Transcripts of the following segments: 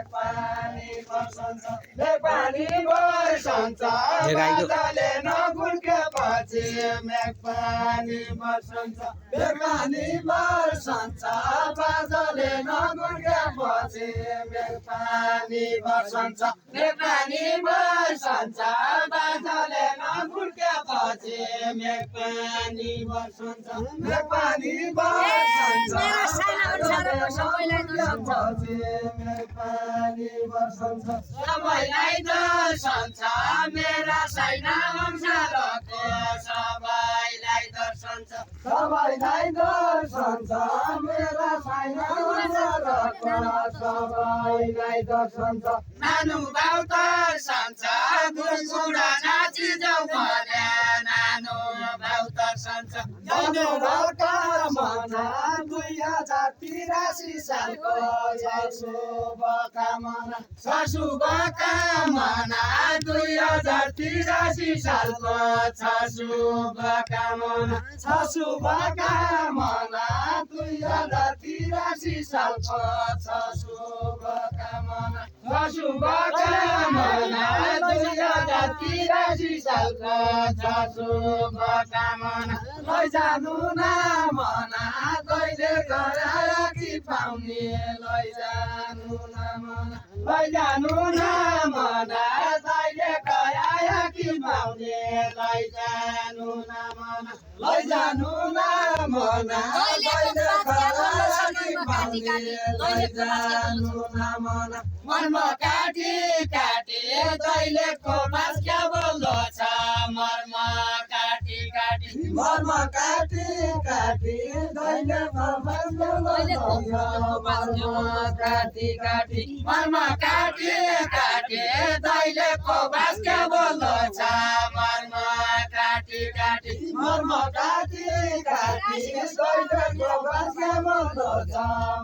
मेघपानी बर्सन्छ मेघपानी बर्सन्छ बादलले नगुल्केपछि मेघपानी बर्सन्छ मेघपानी बर्सन्छ बादलले नगुल्केपछि मेघपानी बर्सन्छ मेघपानी बर्सन्छ बादलले नगुल्केपछि मेघपानी बर्सन्छ मेघपानी बर्सन्छ मेघपानी बर्सन्छ सबैलाई दर्शन्छ मेरा साइना अंशालको सबैलाई दर्शन्छ सबैलाई दर्शन्छ मेरा साइना अंशालको सबैलाई दर्शन्छ नानु बाउ दर्शन्छ गुडगुडा नाची जाऊ भने नानु बाउ दर्शन्छ नानु बाउका मना 2083 सालको शुभकामना शुभकामना 2083 सालको शुभकामना शुभकामना 2083 सालको शुभकामना शुभकामना 2083 सालको शुभकामना लैजानु न मना कहिले गराया कि पाउने लैजानु न मना लैजानु न मना कहिले गराया कि पाउने लैजानु न मना लैजानु न मना कहिले गराया कि पाउने लैजानु न मना मनमा काटी काटी दैलेखको बास क्या बोल्दो छ मर्मा काटी काटी मर्मा काटी काटी दैलेखको बास क्या बोल्दो छ मर्मा काटी काटी मर्मा काटी काटी दैलेखको बास क्या बोल्दो छ मर्मा काटी काटी मर्मा काटी काटी दैलेखको बास क्या बोल्दो छ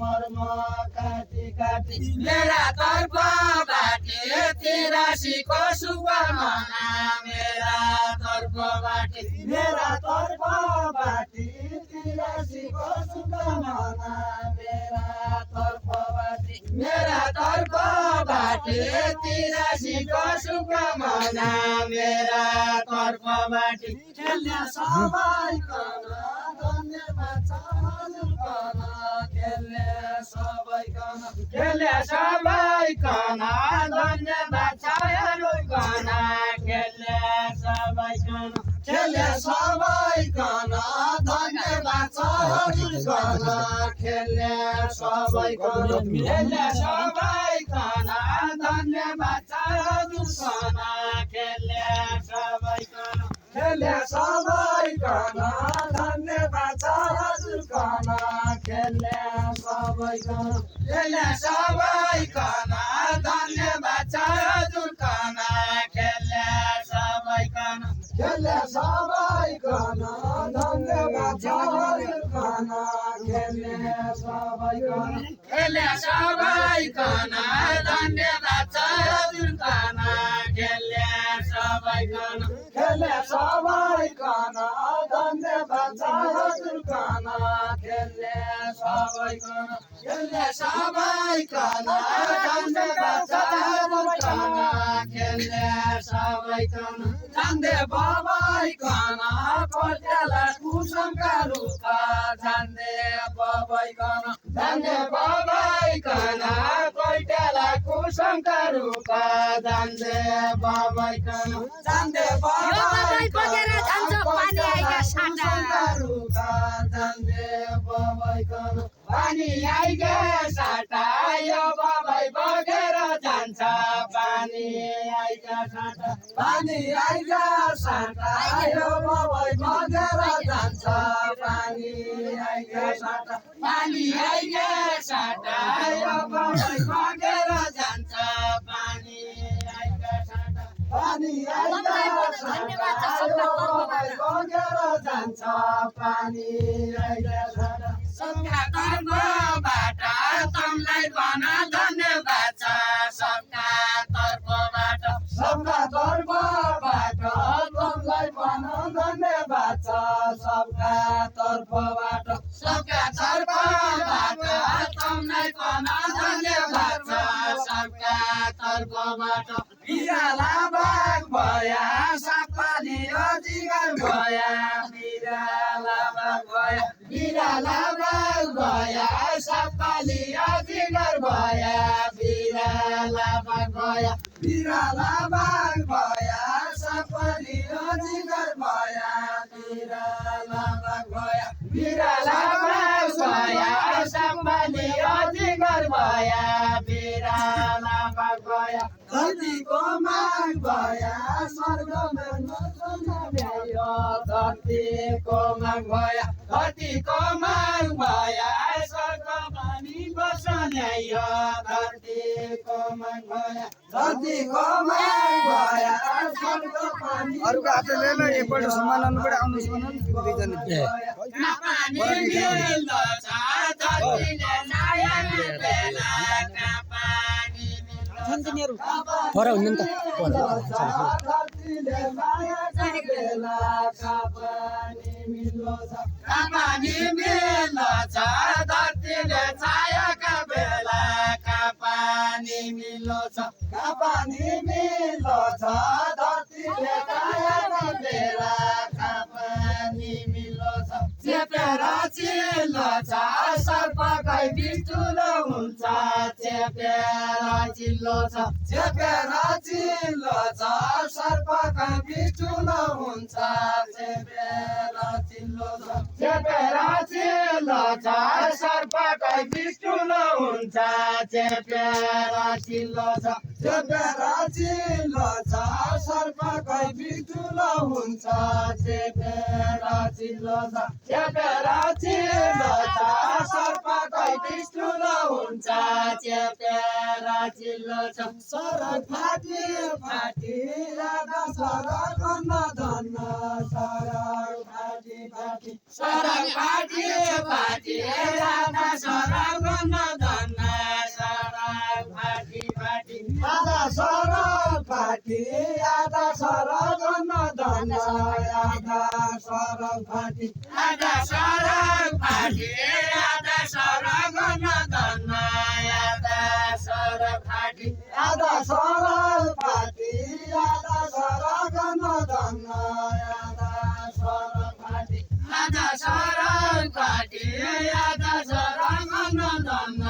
मर्मा काटी काटी मेरा तर्फबाट 83 को शुभकामना मेरा तर्फबाट 83 को शुभकामना मेरा तर्फबाट 83 को शुभकामना मेरा तर्फबाट खेल्ने सबैको धन्यवाद छ हजुरको खेल्ने सबैको खेल्ने सबैको धन्यवाद छ हजुरको खेल्ने सबैको खेल्ने सबैको धन्यवाद छ हजुरको खेल्ने सबैको खेल्ने सबैको धन्यवाद छ हजुरको खेल्ने सबैको खेल्ने सबैको धन्यवाद छ हजुरको खेल्ने सबैको खेल्ने सबैको धन्यवाद छ हजुरको खेल्ने सबैको खेल्ने सबैको धन्यवाद छ हजुरको खेल्ने सबैको खेल्ने सबैको धन्यवाद छ हजुरको खेल्ने सबैको खेल्ने सबैको धन्यवाद छ हजुरको खेल्ने सबैको खेल्ने सबैको धन्यवाद छ हजुरको खेल्ने सबैको जान्दे बाबाइकन कोल्टेला कुसुमका रुख जान्दे बाबाइकन जान्दे बाबाइकन कोल्टेला कुसुमका रुख जान्दे बाबाइकन जान्दे बाबाइकन पानी आइगा साटा रुख जान्दे बाबाइकन पानी आइगा साटा यो बाबाइ बगेर जान्छ पानी आइगा साटा पानी आइगा साटा यो बाबाइ बगेर जान्छ पानी आइगा साटा पानी आइगा साटा यो बाबाइ बगेर जान्छ पानी आइगा साटा पानी आइगा साटा यो बाबाइ बगेर जान्छ पानी आइगा साटा सबका तर्फबाट तमलाई भन धन्यवाद छ सबका तर्फबाट सबका तर्फबाट तमलाई भन धन्यवाद छ सबका तर्फबाट सबका तर्फबाट तमलाई भन धन्यवाद छ अर्का तर्फबाट बिराला बाघ भया सापाली अजिङ्गर भया बिराला बाघ भया बिराला बाघ भया सापाली अजिङ्गर भया बिराला बाघ भया बिराला बाघ भया सापाली अजिङ्गर भया बिराला बाघ भया बिराला बाघ भया सापाली अजिङ्गर भया बिराला बाघ भया धरतीको माग भया स्वर्गमा नचन भ्यायो धरतीको माग भया धरतीको माग भया स्वर्गमा नि बस्न ल्यायो धरतीको माग भया धरतीको माग भया स्वर्गमा नि अरूको हातले ले ल एकपल्ट सम्मान अनुबाट आउनुहोस् भनौँ दुईजना पानी मिल्दछ धरतीले नयाँ बेला पानी छन्तिनीहरु पर हुन्न नि त धरतीले नयाँ बेला पानी मिल्दछ पानी मिल्दछ धरतीले छायाका बेला पानी मिल्दछ पानी मिल्दछ धरतीले छायाका बेला पानी मिल्दछ चेपेर चिल्दछ सर्पकै बिस ठुलो हुन्छ चेपेर चिल्दछ चेपेर चिल्दछ सर्पकै बिस ठुलो हुन्छ चेपेर चिल्दछ चेपेर चिल्दछ सर्पकै बिस ठुलो हुन्छ चेपेर चिल्दछ चेपेर चिल्दछ सर्पकै बिस ठुलो हुन्छ चेपेर चिल्दछ चेपेर चिल्दछ सर्पकै बिस ठुलो हुन्छ चेपेर चिल्दछ सरक फाटी फाटी राधा सरक धन्न सरक फाटी फाटी सरक फाटी फाटी राधा सरक धन्न सरक फाटी फाटी राधा सरक फाटी राधा सरक धन्न राधा सरक फाटी राधा सरक फाटी राधा सरक धन्न राधा सरक फाटी राधा सरक फाटी राधा सरक धन्न राधा सरक फाटी राधा सरक फाटी राधा सरक धन्न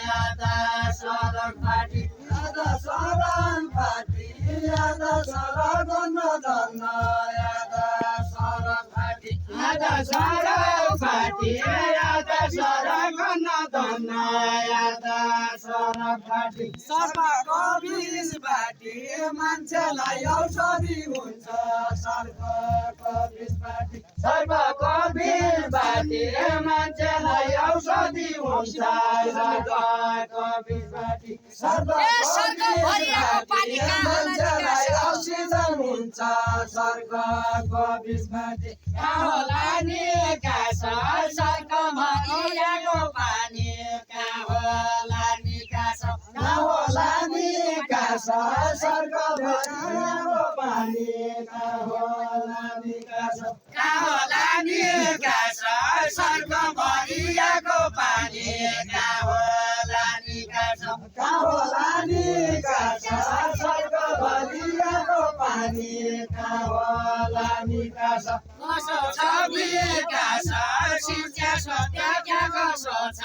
राधा सरक फाटी राधा सरक फाटी राधा सरक धन्न राधा सरक फाटी राधा सरक फाटी राधा सरक धन्न राधा सरक फाटी सर्पको विष बाटी मान्छेलाई औषधि हुन्छ सर्पको विष बाटी सर्पको विष बाटी मान्छेलाई औषधि हुन्छ सर्पको विष बाटी सर्पको मान्छेलाई अक्सिजन हुन्छ सर्पको विष बाटी कहाँ होला नि कास सर्क भरिएको पानी कहाँ होला नि कास कहाँ होला नि कास सर्क भरिएको पानी कहाँ होला नि कास कहाँ होला नि कास सर्क भरिएको पानी कहाँ होला नि कास कहाँ होला नि कास सर्क भरिएको पानी कहाँ होला नि कास कसो छ विकास शिक्षा सत्य कसो छ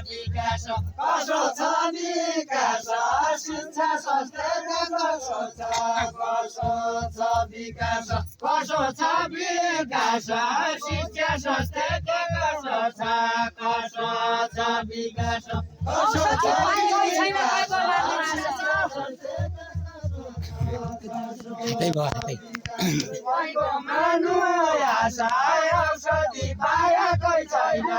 विकास कसो छ विकास शिक्षा सत्य कसो छ विकास कसो छ विकास शिक्षा सत्य कसो छ विकास कसो छ त्यही भयो त्यही मानु आशा औषधि पाएकै छैन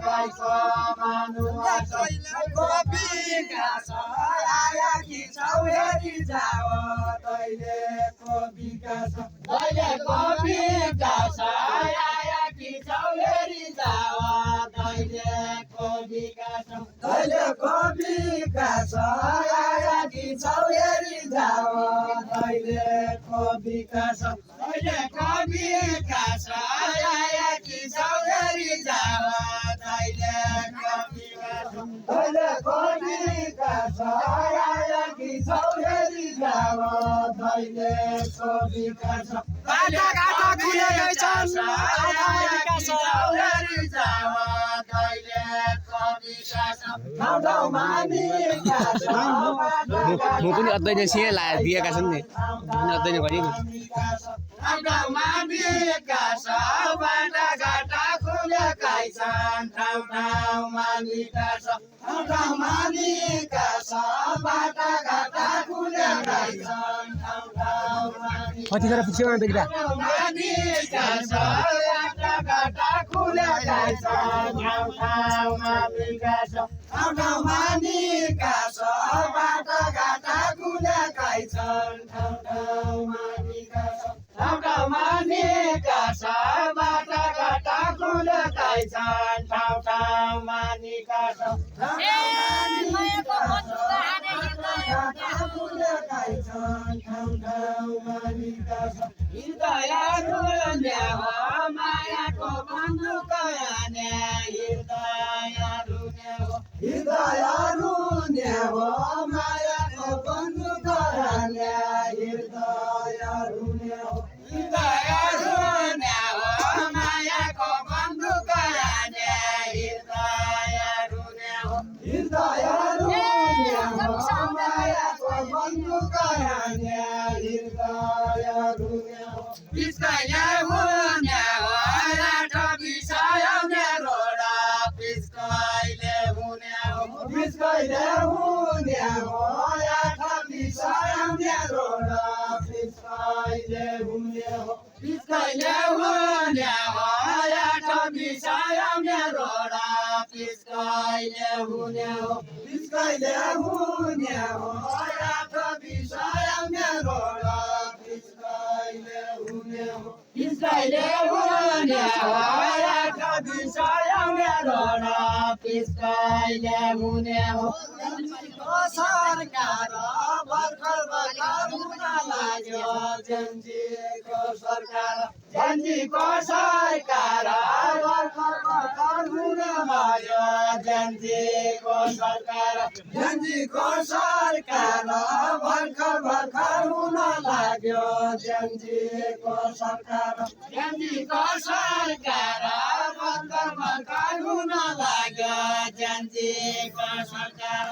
गाईको मानु आशाको विकास आया कि छौरी जाओ दैलेको विकास दैलेको विकास आया कि छौरी जाओ दैलेको विकास दैलेको विकास आया कि छौरी जाओ दैलेको विकास दैलेको विकास आया कि छौरी जाओ दैलेको विकास दैलेको विकास आया कि चौधरी जाव दैलेखको विकास बाटाघाटा खुलेकै छन् चौधरी जाव दैलेखको विकास ठाउँ ठाउँमा विकास म पनि अध्ययन सिए दिएका छन् नि अध्ययन गरेँ नि ठाउँ ठाउँमा विकास बाटाघाटा खुलेकै छन् ठाउँ ठाउँमा विकास ठाउँ ठाउँमा विकास बाटाघाटा खुलेकै छन् ठाउँ ठाउँमा कतिखेर पुग्छौ अन्त किता विकास बाटाघाटा खुलेकै छन् ठाउँ ठाउँमा विकास ठाउँ ठाउँमा विकास बाटाघाटा खुलेकै छन् ठाउँ ठाउँमा विकास ठाउँ ठाउँमा विकास बाटाघाटा खुलेकै छन् ठाउँ ठाउँमा विकास हृदयहरू ल्याव मायाको बन्दुक आने हृदयहरू ल्याव मायाको बन्दुक आने हृदयहरू ल्याव मायाको बन्दुक आने हृदयहरू ल्याव मायाको बन्दुक आने हृदयहरू ल्याव पिस्कैले हुन्याव लाठ बिसाउने रोडा पिस्कैले हुन्याव लाठ बिसाउने रोडा पिस्कैले हुन्याव लाठ बिसाउने रोडा पिस्कैले हुन्याव लाठ बिसाउने रोडा पिस्कैले हुन्याव लाठ बिसाउने रोडा पिस्कैले हुन्याव सरकार भर्खर हुन लाग्यो जन्जीको सरकार भर्खर हुन लाग्यो जन्जीको सरकार भर्खर हुन लाग्यो जन्जीको सरकार भर्खर हुन लाग्यो जन्जीको सरकार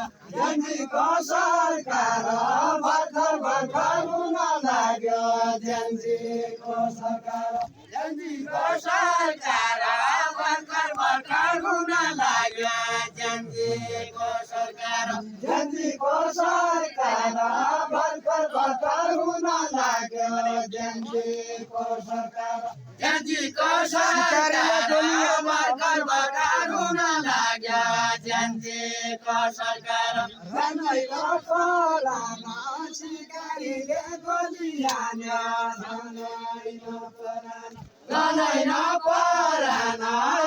भर्खर हुन लाग्यो जन्जीको सरकार भर्खर हुन लाग्यो जन्जीको सरकार भर्खर हुन लाग्यो जन्जीको सरकार भर्खर हुन लाग्यो जन्जीको सरकार सिकारीले गोली हान्यो रनै नपरान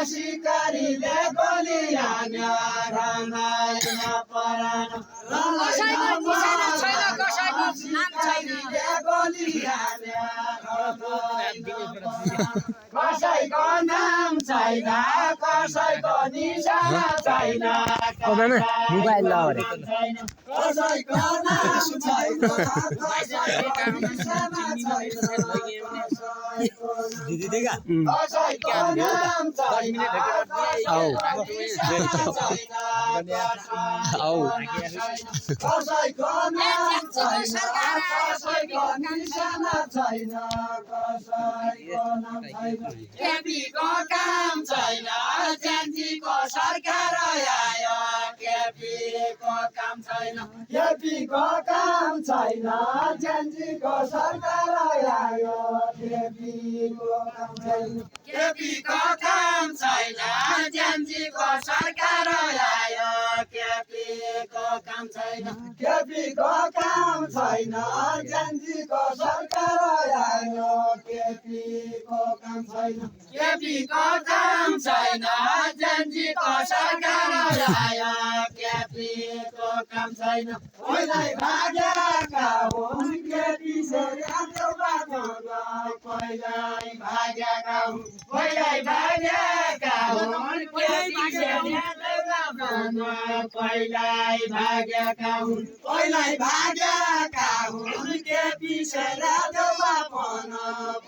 सिकारीले गोली हान्यो रनै नपरान गोली हान्यो कसैको नाम छैन कसैको निशाना छैन मोबाइल लगाएर कसैको नाम छैन कसैको निशाना छैन कसैको नाम छैन कसैको नाम छैन कसैको निशाना छैन कसैको नाम छैन केपीको काम छैन जेएनजीको सरकार आयो केपीको काम छैन जेएनजीको सरकार आयो केपीको काम छैन जेएनजीको सरकार आयो केपीको काम छैन जेएनजीको सरकार आयो केपीको काम छैन जेएनजीको सरकार आयो केपीको काम छैन पहिल्यै भागेका हुन् केपी सेर्याको बाटोमा पहिल्यै भागेका हुन् केपी सेर्याको पन पहिल्यै भागेका हुन् पहिल्यै भागेका हुन् केपी शेर्पा देउवा पन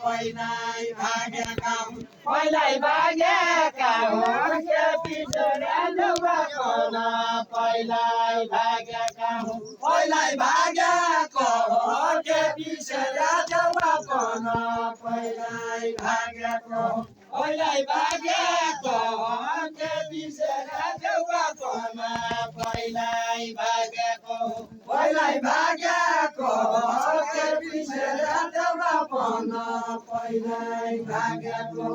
पहिल्यै भागेका हुन् पहिल्यै भागेका हुन् केपी शेर्पा देउवा पन पहिल्यै भागेका हुन् पहिल्यै भागेको हो केपी शेर्पा देउवा पन पहिल्यै भागेको पहिल्यै भागेको हो केपी शेर्पा देउवा पन पहिल्यै भागेको पहिल्यै भागेको हो केपी शेर्पा देउवा पन पहिल्यै भागेको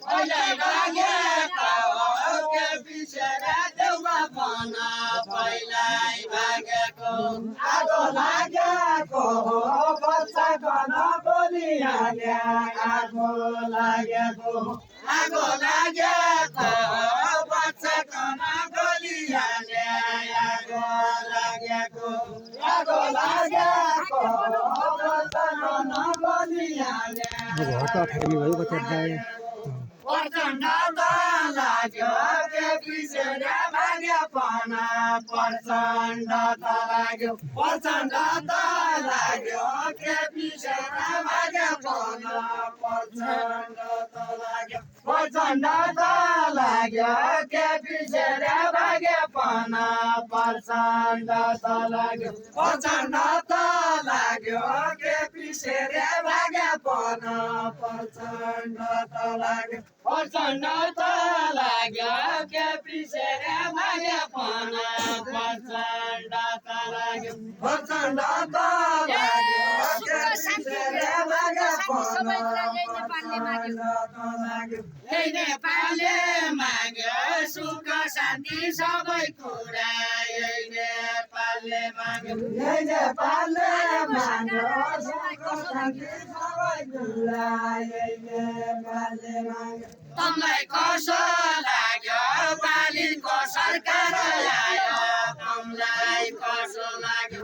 पहिल्यै भागेको हो केपी शेर्पा देउवा पन पहिल्यै भागेको आगो लागेको हो बच्चाको नबोलिहाले आगो लागेको आगो लागेको हो बच्चाको नबोलिहाले आगो लागेको आगो लागेको हो बच्चाको नबोलिहाले प्रचण्ड त लाग्यो केपी शेर्पा भाग्यो पन प्रचण्ड त लाग्यो प्रचण्ड त लाग्यो केपी शेर्पा भाग्यो पन प्रचण्ड त लाग्यो प्रचण्ड त लाग्यो केपी शेर्पा भाग्यो पन प्रचण्ड त लाग्यो प्रचण्ड त लाग्यो केपी शेर्पा भाग्यो पन प्रचण्ड त लाग्यो प्रचण्ड त लाग्यो केपी शेर्पा भाग्यो पन प्रचण्ड त लाग्यो प्रचण्ड त लाग्यो केपी शेर्पा भाग्यो पन यही नेपालले माग्यो सुख शान्ति सबै कुरा यही नेपालले माग्यो यही नेपालले माग्यो सुख शान्ति सबै कुरा यही नेपालले माग्यो तँलाई कसो लाग्यो बालिनको सरकार आयो तँलाई कसो लाग्यो